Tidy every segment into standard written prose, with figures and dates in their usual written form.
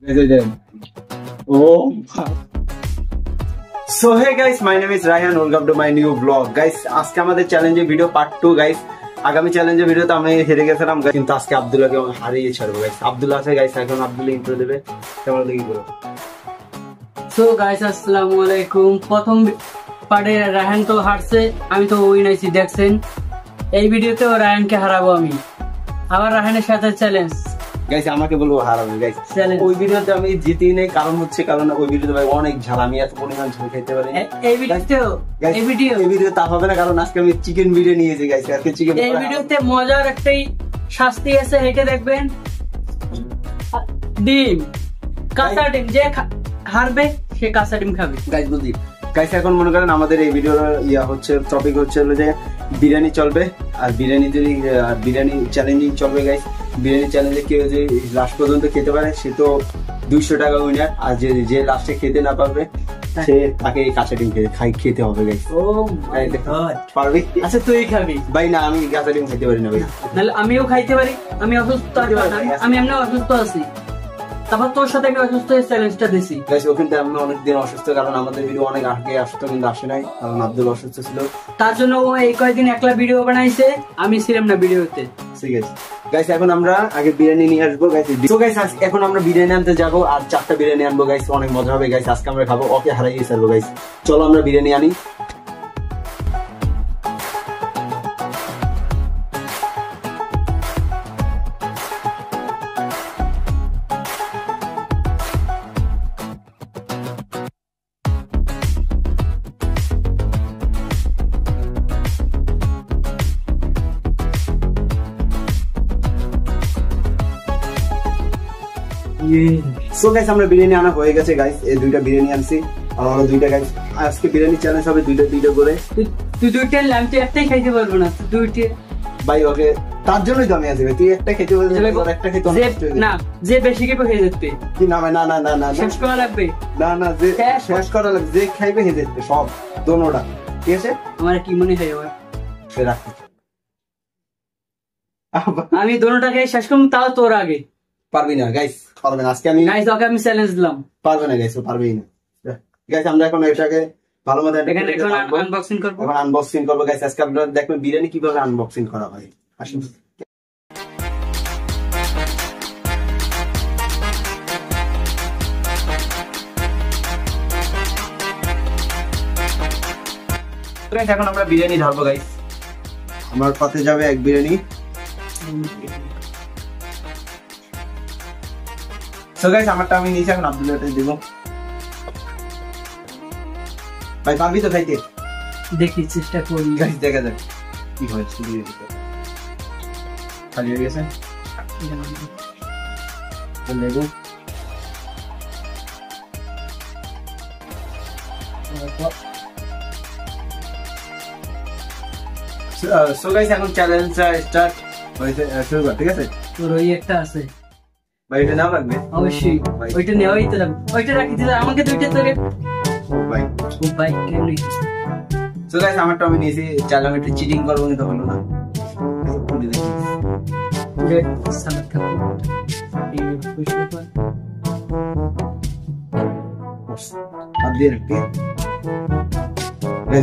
So hey guys, my name is Ryan. Welcome to my new vlog. Guys, আজকে আমাদের চ্যালেঞ্জের video part 2 guys. আগামী চ্যালেঞ্জের ভিডিওতে আমি হেরে গেছিলাম কিন্তু আজকে আব্দুল্লাহকে হারিয়ে ছাড়বো গাইস। আব্দুল্লাহ আছে গাইস, এখন আব্দুল্লাহ ইন্ট্রো দেবে। কেমন দেখি বলো। সো গাইস আসসালামু আলাইকুম। প্রথম পার্টে রায়হান তো হারছে, আমি তো উইন হইছি দেখছেন। এই ভিডিওতেও রায়হানকে হারাবো আমি। আবার রায়হানের সাথে চ্যালেঞ্জ গাইস, আমাকে বলবো হারাবো গাইস। ওই ভিডিওতে আমি জিতি নেই, কারণ ওই ভিডিওতে ভাই অনেক ঝাল, আমি এত পরিমাণ ঝাল খেতে পারি। এই ভিডিও তা হবে না, কারণ আজকে আমি চিকেন বিরিয়ানি নিয়েছি গাইস। আজকে চিকেন এই ভিডিওতে মজার একটাই শাস্তি আছে, হেঁটে দেখবেন। ডিম, কাঁচা ডিম, যে হারবে সে কাঁচা ডিম খাবে গাইস। বুঝি গাইস, এখন মনে করেন আমাদের এই ভিডিওর টপিক হচ্ছে যে বিরিয়ানি চলবে, আর বিরিয়ানি চ্যালেঞ্জিং চলবে গাইস। বিরিয়ানি চ্যালেঞ্জে কেউ যে লাস্ট পর্যন্ত খেতে পারে সে তো 200 টাকা উইনার, আর যে লাস্টে খেতে না পারবে সে তাকে কাঁচা ডিম খেতে হবে গাইস। ও পারবি? আচ্ছা তুই খাবি ভাই? না, আমি কাঁচা ডিম খেতে পারি না ভাই। তাহলে আমিও খাইতে পারি, আমি অসুস্থ, আমি এমনি অসুস্থ আছি, তারপর তোর সাথে আমি অসুস্থ হয়ে চ্যালেঞ্জটা দিছি গাইস। ওখানে আমি অনেকদিন অসুস্থ, কারণ আমাদের ভিডিও অনেক আগে আসতো কিন্তু আসে নাই, কারণ আব্দুল অসুস্থ ছিল। তার জন্য ও এই কয়েকদিন একলা ভিডিও বানাইছে, আমি ছিলাম না ভিডিওতে। ঠিক আছে গাইস, এখন আমরা আগে বিরিয়ানি নিয়ে আসবো গাইস। তো গাইস এখন আমরা বিরিয়ানি আনতে যাবো, আর 4টা বিরিয়ানি আনবো গাইস। অনেক মজা হবে গাইস, আজকে আমরা খাবো। ওকে হারাইয়ে ছাড়বো গাইস। চলো আমরা বিরিয়ানি আনি। সো গাইস, আমরা বিরিয়ানি আনা হয়ে গেছে গাইস। এই 2টা বিরিয়ানি আনছি, আর আমরা 2টা গাইস আজকে বিরিয়ানি চ্যালেঞ্জ হবে, 2টা করে। তুই 2টা আমি তো একটাই খাইতে পারবো না, 2টা ভাই। ওকে, তার জন্যই তো আমি আসি ভাই। তুই একটা খেতে বলছিস, আর একটা খেতে না, যে বেশি খেয়ে হয়ে যেতে কি না ভাই? না না না না, শেষ করা লাগবে। না না, যে শেষ করা লাগবে, যে খাইবে হয়ে যেতে সব দোনোটা। ঠিক আছে? আমার কি মনে হয় আবার সে রাখি আমি দোনোটা খেয়ে শেষ করব, তাও তোর আগে। পারবি না গাইস, পারবে না। আজকে আমি গাইস ওকে আমি চ্যালেঞ্জ দিলাম, পারবে না গাইস, ও পারবেই না গাইস। আমরা এখন এটাকে ভালো মতো আনবক্সিং করব। এখন আনবক্সিং করব গাইস। আজকে আপনারা দেখবেন বিরিয়ানি কিভাবে আনবক্সিং করা হয়। আসুন গাইস, এখন আমরা বিরিয়ানি ঢালবো গাইস। আমার পাতে যাবে এক বিরিয়ানি। সো গাইস, আমারটা আমি নিচে, এখন আব্দুল্লাহটা দেব। ভাই পারবি তো খাইতে? দেখি চেষ্টা করি গাইস, দেখা যাক কি হয়। খালি হয়ে গেছে, দেখো। সো গাইস, এখন চ্যালেঞ্জটা স্টার্ট হইছে, শুরু কর। ঠিক আছে? তোর ওই একটা আছে ভাই, এটা নাও লাগবে অবশ্যই, ওইটা নেওয়াই তো লাগবে। ওইটা রাখি দিলে আমাকে 2টা তোরে ভাই। ও ভাই কেমনি। সো গাইস, আমারটা আমি নিয়েছি। চাইলে আমি একটু চিটিং করবো কিন্তু হলো না। সালাদ খাবো,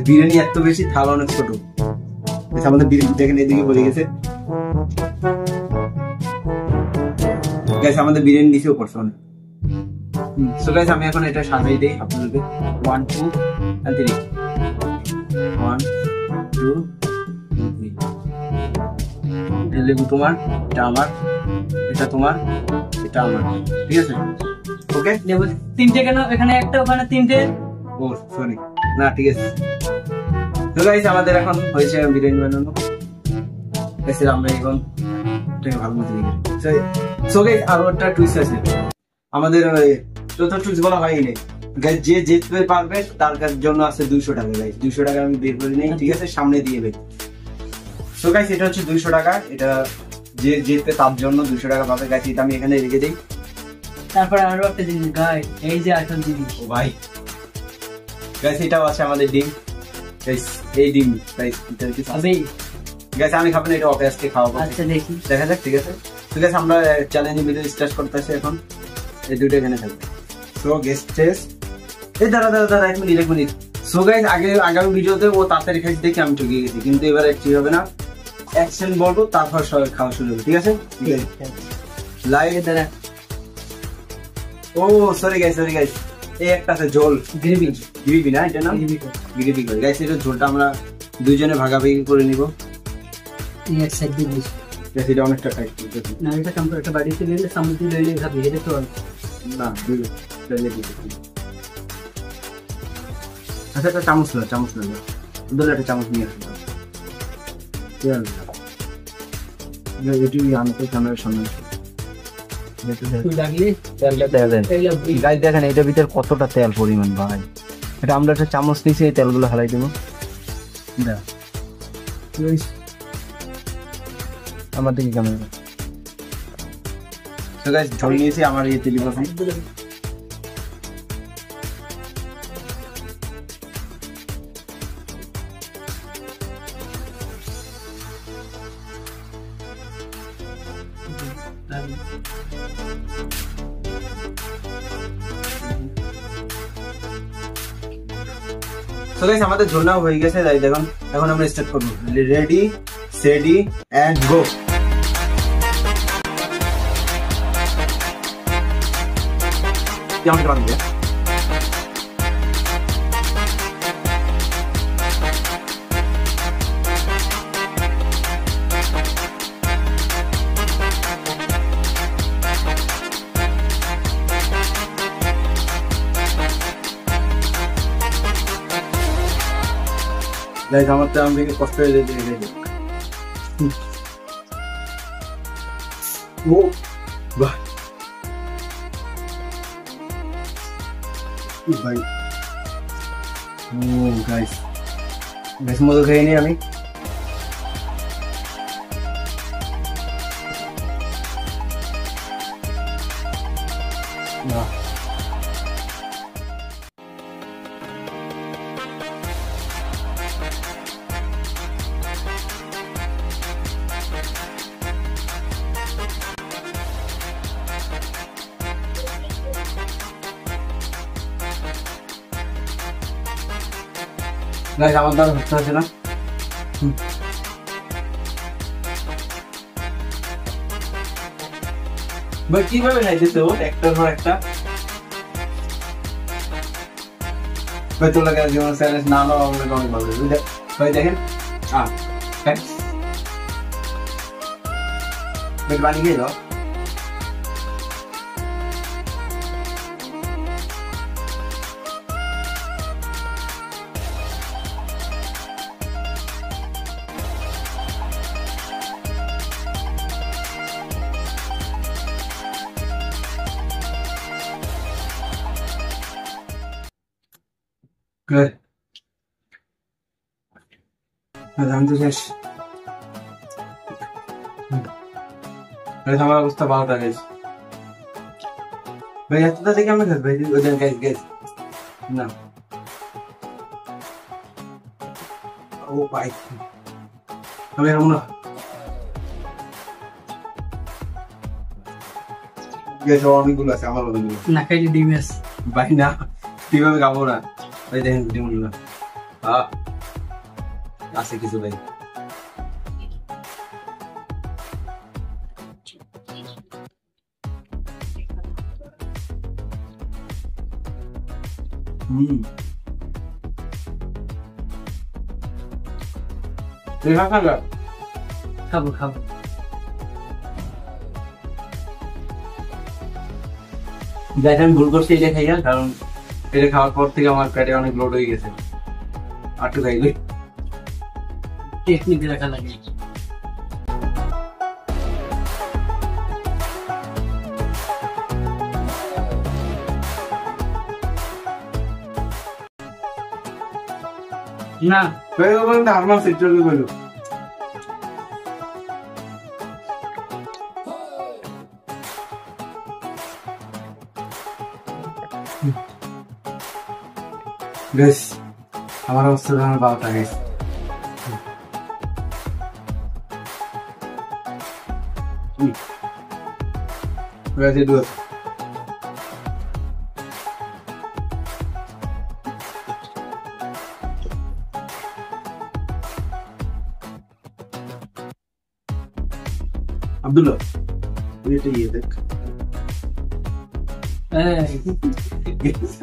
বিরিয়ানি এত বেশি, থাল অনেক ছোট। আমাদের বিরিয়ানি দেখেন এদিকে পড়ে গেছে গাইস। আমাদের বিরিয়ানি নিচেও পড়ছে অনেক। সো গাইস, আমি এখন এটা সাজাই দেই আপনাদেরকে। 1 2 and 3 1 2 3। এই লেবু তোমার, এটা আমার, এটা তোমার, এটা আমার। ঠিক আছে? ওকে, নেব 3টে কেন? এখানে একটা, ওখানে 3টে। ও সরি, না ঠিক আছে। তো গাইস, আমাদের এখন হয়েছে বিরিয়ানি বানানো। এসে আমরা এখন এটাকে ভালো মতো দিই। সো গাইস, আর একটা টুইস্ট আছে আমাদের। তো টুইস্ট বলা হয়নি গাইস। যে জিততে পারবে তার জন্য আছে 200 টাকা গাইস। 200 টাকা আমি বের করে নেই, ঠিক আছে? সামনে দিয়ে দেব। সো গাইস, এটা হচ্ছে 200 টাকা। এটা যে জিতবে তার জন্য 200 টাকা পাবে গাইস। এটা আমি এখানে রেখে দেই। তারপর আরো একটা জিনিস গাইস, এই যে আসল জিনিস। ও ভাই গাইস, এটাও আছে আমাদের ডিম গাইস। এই ডিম গাইস, এটা কি আবে গাইস আমি খাবো না, এটা অফে আজকে খাওয়াবো। আচ্ছা দেখি, দেখা যাক। ঠিক আছে? ঠিক আছে, আমরা চ্যালেঞ্জ ভিডিও স্টার্ট করতেছি এখন। এই দুটো এখানে থাকবে। সো গেস্ট টেস্ট এই দাঁড়া 1 মিনিট। সো গাইস আগামী ভিডিওতে ও তাড়াতাড়ি খাইতে দেখে আমি ঠকে গেছি, কিন্তু এবারে ঠিক হবে না, অ্যাকশন বলবো তারপর সবাই খাওয়া শুরু হবে, ঠিক আছে? লাইভ দাঁড়া। ও সরি গাইস এই একটা আছে ঝোল, গ্রেভি না, এটা না গ্রেভি করে গাইস। এটা ঝোলটা আমরা দুইজনে ভাগাভাগি করে নিব। এক সাইড দিয়ে দিস এটা অনেকটা টাইট না, এটা কম একটা বাড়িতে নিলে সামুদ্রিক লইলে খাবি, এটা তো না দুই আচ্ছা একটা চামচ না দুটো একটা চামচ নিয়ে আসলাম। এটি আনতে ক্যামেরার সামনে গাইস দেখেন এটার ভিতরে কতটা তেল পরিমাণ ভাই। এটা আমরা একটা চামচ নিয়েছি, এই তেলগুলো হারাই দেবো। আমার দিকে ক্যামেরা ঝোল নিয়েছি আমার এই তেলি পাখি। আমাদের ঝোলনা হয়ে গেছে, তাই দেখুন এখন আমরা স্টার্ট করবো। Ready steady and go. আমার তো আমাকে কষ্ট হয়ে যেতে ভাই মতো খেয়ে নি আমি। আমার দ্বারা হচ্ছে হচ্ছে না। কিভাবে খাইতেছে ও একটার পর একটা? ভাই তোর লাগে জীবন চ্যালেঞ্জ না নাও আমাকে অনেক ভালো লাগবে ভাই। দেখেন পানি খেয়ে দাও। Good. শেষ। আমার অবস্থা ভালোটা গেছে ভাই, এতটা দেখে আমি ভাই ওদের গেছে না। ও ভাই আমি এরকম না গেছে, অনেকগুলো আছে আমার অনেকগুলো না খাইলে ডিম আছে ভাই, না কিভাবে খাবো না ভাই। দেখেন ডিমগুলো আছে কিছু ভাই। খাবো আমি ভুল করছি এটা খাইয়া, কারণ এটা খাওয়ার পর থেকে আমার পেটে অনেক লোড হয়ে গেছে। আটটু খাইলে টেকনিক রাখা লাগে। না হারমান সেক্টর বললো বেশ। আমার অবস্থা আমার 12টা গেছে। আব্দুল্লাহ তুই এটা ইয়ে দেখ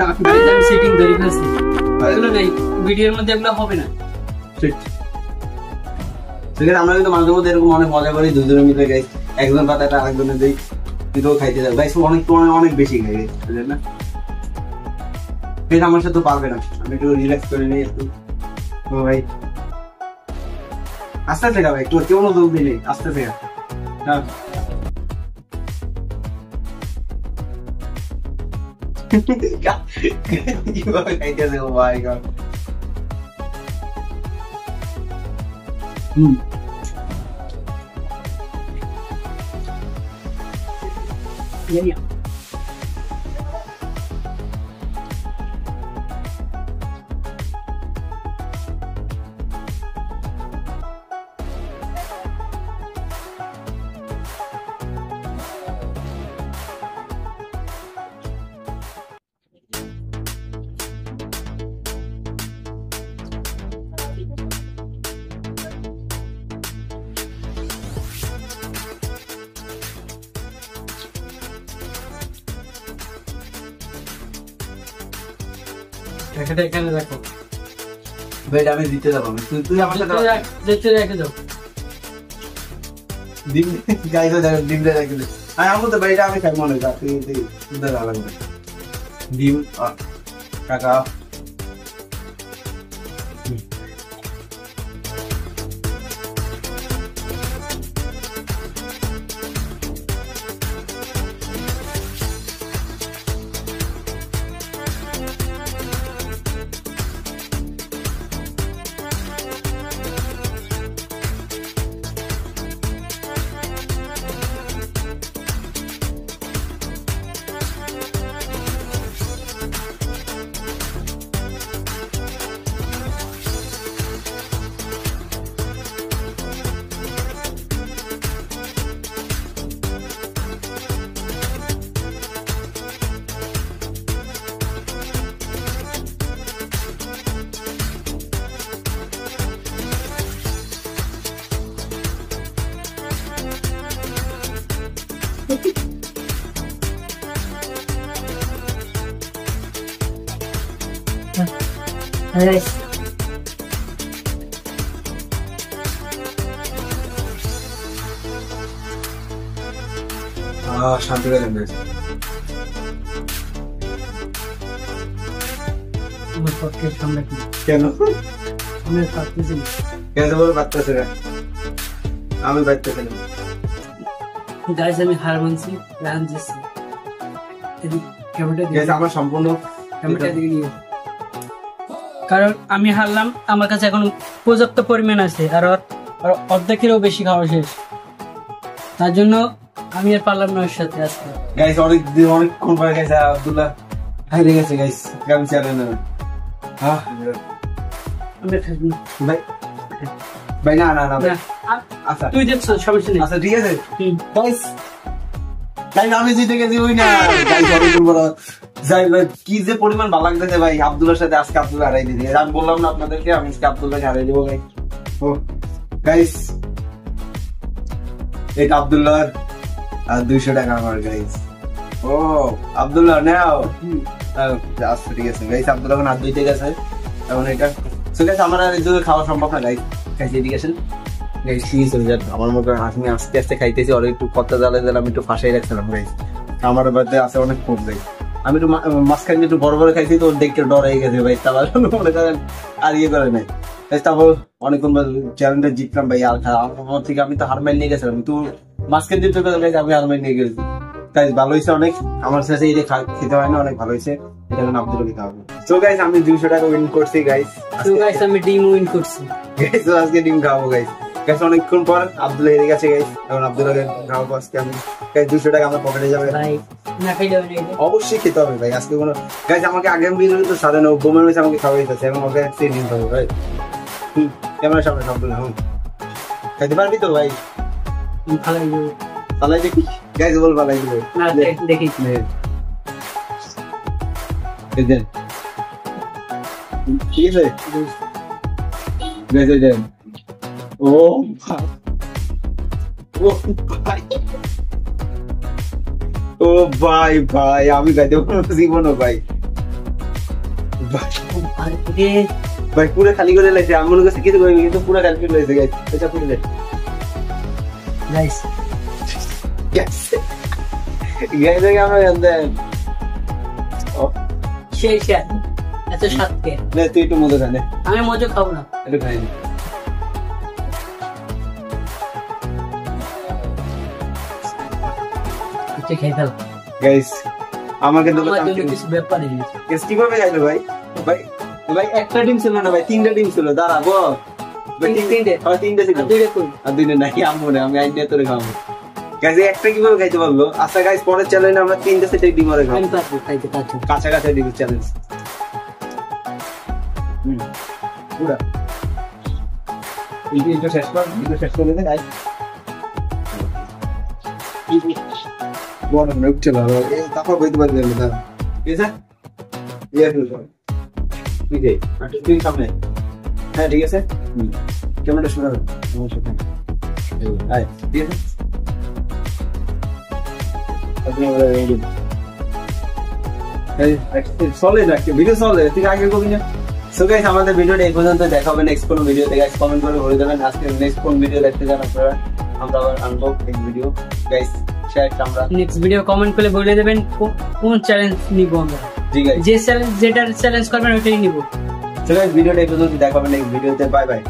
আমি সেটিং ধরে ফেলছি এগুলো নাই ভিডিওর মধ্যে এগুলো হবে না ঠিক আমরা কিন্তু মাঝে মধ্যে এরকম অনেক মজা করি দুজনে মিলে গাইস একজন পাতাটা আরেকজনে দিই কিন্তু খাইতে যাও গাইস অনেক অনেক বেশি খাই বুঝলেন না এটা আমার সাথে পারবে না আমি একটু রিল্যাক্স করে নিই একটু ও ভাই আস্তে থেকে ভাই একটু কেউ না জলদি নেই আস্তে থেকে হ্যাঁ কিভাবে খাইতেছে ও ভাই গড Yeah. এখানে রাখো বেড আমি দিতে যাবো তুই আমার সাথে দেখতে রেখে দাও ডিম গাইস ডিম রে রাখলে আমি আমু তো বেড আমি খাই মনে হয় তুই দুধ লাগবে ডিম কাকা Nice. শান্তি পেলাম কেন কেন বলে বাচ্চাছে আমি বাচ্চাছি না গাইস আমি হার মানছি রান দিচ্ছি আমার সম্পূর্ণ কারণ আমি হারলাম আমার কাছে এখন পর্যাপ্ত পরিমাণ আছে আর অর্ধেকেরও বেশি খাওয়া শেষ তার জন্য আমি আর পারলাম না ওর সাথে আজকে গাইস অনেকক্ষণ পরে গেছে আব্দুল্লাহ হারিয়ে গেছে গাইস আমি চারে না আমি থাকবো ভাই ভাই না না না আচ্ছা তুই দেখছো সমস্যা নেই আচ্ছা ঠিক আছে গাইস তাই আমি জিতে গেছি ওই না গাইস অনেকক্ষণ পরে যাই ভাই কি যে পরিমাণ ভালো লাগতেছে ভাই আব্দুল্লাহর সাথে আজকে আব্দুল্লাহ হারাই দিয়েছে আমি বললাম না আপনাদেরকে আমি আজকে আব্দুল্লাহকে হারাই দেবো গাইস ও গাইস এটা আব্দুল্লাহর আর 200 টাকা আমার গাইস ও আব্দুল্লাহ নাও আচ্ছা ঠিক আছে গাইস আব্দুল্লাহ এখন হাত ধুইতে গেছে এখন এটা সো গাইস আমার আর এদিকে খাওয়া সম্ভব না গাইস গাইস এদিকে গাইস প্লিজ আমার মতো আমি আস্তে আস্তে খাইতেছি আর একটু কত জ্বালা জ্বালা আমি একটু ফাঁসাই রাখছিলাম গাইস আমার বাড়িতে আছে অনেক কম গাইস আমি একটু মাঝখানে একটু বড় বড় খাইছি তো দেখতে ডর হয়ে গেছে ভাই তারপর মনে করেন আর ইয়ে করে নাই তারপর অনেকক্ষণ চ্যালেঞ্জটা জিতলাম ভাই আর আমার থেকে আমি তো হার মাইল নিয়ে গেছিলাম তো মাঝখানে জিততে গেছে আমি হার মাইল নিয়ে গেছি তাই ভালো হয়েছে অনেক আমার সাথে এই যে খেতে হয় না অনেক ভালো হয়েছে এটা এখন আব্দুলকে খাওয়াবো সো গাইস আমি 200 টাকা উইন করছি গাইস সো গাইস আমি ডিম উইন করছি গাইস আজকে ডিম খাওয়াবো গাইস গাইস অনেকক্ষণ পর আব্দুল এদিকে গেছে গাইস এখন আব্দুলকে খাওয়াবো আজকে আমি গাইস 200 টাকা আমার পকেটে যাবে ভাই না খাই যাবে না অবশ্যই খেতে হবে ভাই আজকে কোনো গাইস আমাকে আগের ভিডিওতে তো 9:30 হয়েছে আমাকে খাওয়াইতেছে এবং ওকে আজকে ডিম খাবো ভাই ক্যামেরার সামনে আব্দুল খাইতে পারবি তো ভাই ভালো হয়ে পালাই দেখি গাইস বল পালাই দিবে না দেখি এদেন ঠিক আছে গাইস এদেন ও ও ভাই, ও ভাই ভাই আমি গাইতে জীবনও ভাই ভাই পুরো খালি করে লাগছে। আমি মনে করছি কিছু করবি কিন্তু পুরো খালি করে লাগছে গাইস। এটা পুরো গাইস গাইস আমরা জানতে সেই সেই এত স্বাদ কে না, তুই একটু মজা খানে। আমি মজা খাবো না, একটু খাই নি। তুই খেয়ে ফেল গাইস আমাকে তো আমার জন্য কিছু ব্যাপার নেই। গাইস কিভাবে খাইলো ভাই? ভাই ভাই একটা ডিম ছিল না ভাই, তিনটা ডিম ছিল। দাঁড়াবো ভাই, তিনটে হ্যাঁ তিনটা ছিল। আর দুইটা কই? আর দুইটা নাই, আমো না, আমি আইডিয়া তোরে খাবো। গাইস একটা কিভাবে খাইতে পারলো? আচ্ছা গাইস পরের চ্যালেঞ্জ আমরা তিনটা সেটে ডিম আরে খাবো। আমি পারবো খাইতে পারছো। কাঁচা কাঁচা ডিম চ্যালেঞ্জ। পুরা এটা শেষ কর, এটা শেষ করে দে গাইস। বড় না উঠছে না, এই তারপর বইতে পারবে না। ঠিক আছে ইয়ে শুরু কর। ঠিক আছে আর তুই সামনে। হ্যাঁ ঠিক আছে। ক্যামেরা শুরু করো। নমস্কার। আয় ঠিক আছে। আপনি এই চলে না, ভিডিও চলে, তুই আগে কবি না। সো গাইস আমাদের ভিডিওটা এই পর্যন্ত, দেখা হবে নেক্সট কোন ভিডিওতে। গাইস কমেন্ট করে বলে দেবেন আজকে নেক্সট কোন ভিডিও দেখতে চান আপনারা। আমরা আবার আনবো এই ভিডিও। গাইস শেয়ার আমরা নেক্সট ভিডিও কমেন্ট করে বলে দেবেন কোন চ্যালেঞ্জ নিব আমরা। জি গাইস যে চ্যালেঞ্জ যেটা চ্যালেঞ্জ করবেন ওটাই নিব। সো গাইস ভিডিওটা এই পর্যন্ত, দেখা হবে নেক্সট ভিডিওতে। Bye bye.